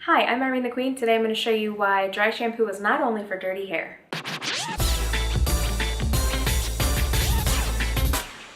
Hi, I'm Irene the Queen. Today I'm going to show you why dry shampoo is not only for dirty hair.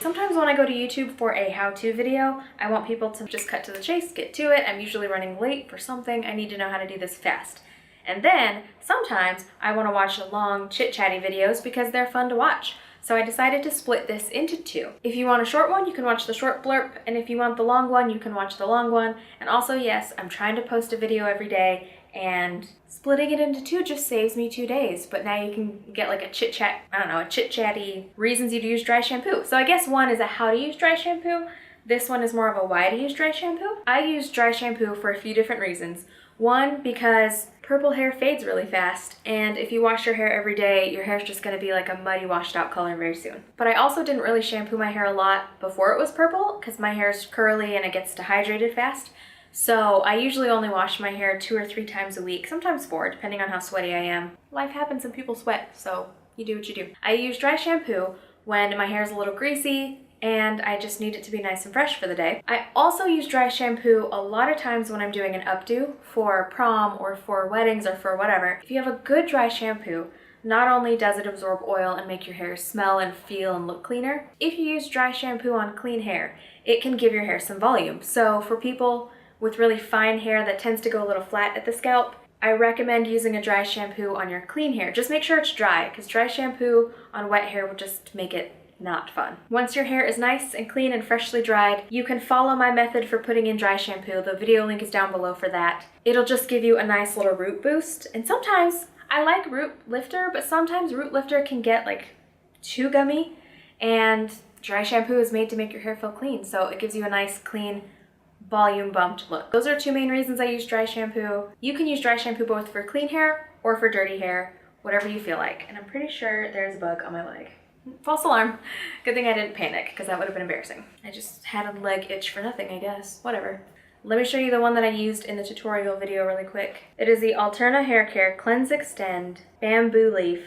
Sometimes when I go to YouTube for a how-to video, I want people to just cut to the chase, get to it. I'm usually running late for something. I need to know how to do this fast. And then sometimes I want to watch long chit-chatty videos because they're fun to watch. So I decided to split this into two. If you want a short one, you can watch the short blurb, and if you want the long one, you can watch the long one. And also, yes, I'm trying to post a video every day, and splitting it into two just saves me 2 days. But now you can get like a chit-chat, a chit-chatty reasons you'd use dry shampoo. So I guess one is a how to use dry shampoo. This one is more of a why to use dry shampoo. I use dry shampoo for a few different reasons. One, because purple hair fades really fast, and if you wash your hair every day, your hair's just gonna be like a muddy, washed out color very soon. But I also didn't really shampoo my hair a lot before it was purple, because my hair's curly and it gets dehydrated fast. So I usually only wash my hair 2 or 3 times a week, sometimes 4, depending on how sweaty I am. Life happens and people sweat, so you do what you do. I use dry shampoo when my hair's a little greasy, and I just need it to be nice and fresh for the day. I also use dry shampoo a lot of times when I'm doing an updo for prom or for weddings or for whatever. If you have a good dry shampoo, not only does it absorb oil and make your hair smell and feel and look cleaner, if you use dry shampoo on clean hair, it can give your hair some volume. So for people with really fine hair that tends to go a little flat at the scalp, I recommend using a dry shampoo on your clean hair. Just make sure it's dry, because dry shampoo on wet hair will just make it not fun. Once your hair is nice and clean and freshly dried, you can follow my method for putting in dry shampoo. The video link is down below for that. It'll just give you a nice little root boost. And sometimes, I like root lifter, but sometimes root lifter can get like too gummy, and dry shampoo is made to make your hair feel clean. So it gives you a nice, clean, volume bumped look. Those are 2 main reasons I use dry shampoo. You can use dry shampoo both for clean hair or for dirty hair, whatever you feel like. And I'm pretty sure there's a bug on my leg. False alarm. Good thing I didn't panic, because that would have been embarrassing. I just had a leg itch for nothing, I guess. Whatever. Let me show you the one that I used in the tutorial video really quick. It is the Alterna Hair Care Cleanse Extend Bamboo Leaf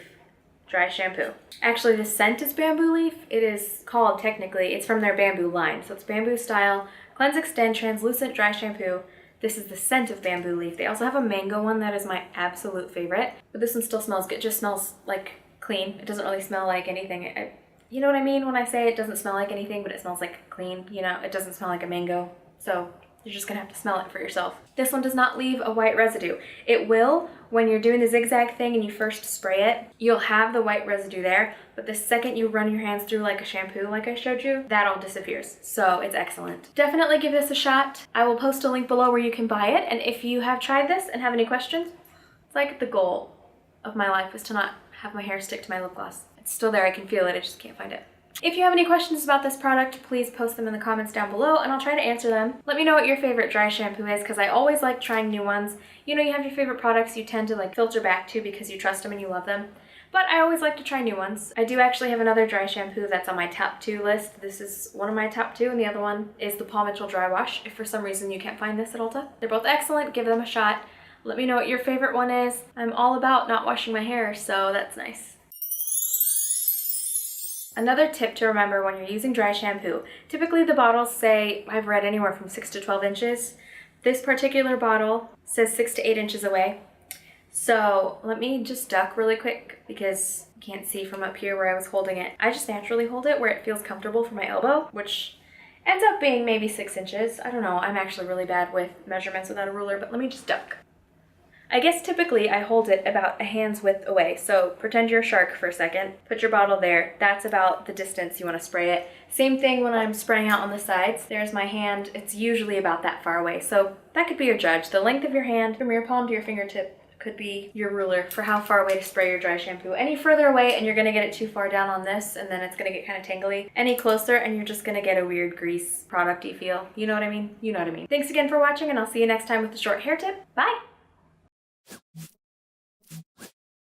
Dry Shampoo. Actually, the scent is bamboo leaf. It is called, technically, it's from their bamboo line. So it's bamboo style Cleanse Extend Translucent Dry Shampoo. This is the scent of bamboo leaf. They also have a mango one that is my absolute favorite. But this one still smells good. It just smells like clean. It doesn't really smell like anything. You know what I mean when I say it doesn't smell like anything, but it smells like clean? You know, it doesn't smell like a mango. So you're just gonna have to smell it for yourself. This one does not leave a white residue. It will when you're doing the zigzag thing and you first spray it. You'll have the white residue there, but the second you run your hands through like a shampoo like I showed you, that all disappears. So it's excellent. Definitely give this a shot. I will post a link below where you can buy it, and if you have tried this and have any questions, it's like the goal of my life is to not have my hair stick to my lip gloss. It's still there, I can feel it, I just can't find it. If you have any questions about this product, please post them in the comments down below and I'll try to answer them. Let me know what your favorite dry shampoo is, because I always like trying new ones. You know, you have your favorite products you tend to like filter back to because you trust them and you love them. But I always like to try new ones. I do actually have another dry shampoo that's on my top 2 list. This is one of my top 2, and the other one is the Paul Mitchell Dry Wash, if for some reason you can't find this at Ulta. They're both excellent, give them a shot. Let me know what your favorite one is. I'm all about not washing my hair, so that's nice. Another tip to remember when you're using dry shampoo, typically the bottles say, I've read anywhere from 6 to 12 inches. This particular bottle says 6 to 8 inches away. So let me just duck really quick because you can't see from up here where I was holding it. I just naturally hold it where it feels comfortable for my elbow, which ends up being maybe 6 inches. I don't know, I'm actually really bad with measurements without a ruler, but let me just duck. I guess typically I hold it about a hand's width away. So pretend you're a shark for a second. Put your bottle there. That's about the distance you want to spray it. Same thing when I'm spraying out on the sides. There's my hand. It's usually about that far away. So that could be your judge. The length of your hand from your palm to your fingertip could be your ruler for how far away to spray your dry shampoo. Any further away and you're gonna get it too far down on this, and then it's gonna get kind of tangly. Any closer and you're just gonna get a weird grease producty feel. You know what I mean? You know what I mean. Thanks again for watching, and I'll see you next time with a short hair tip. Bye!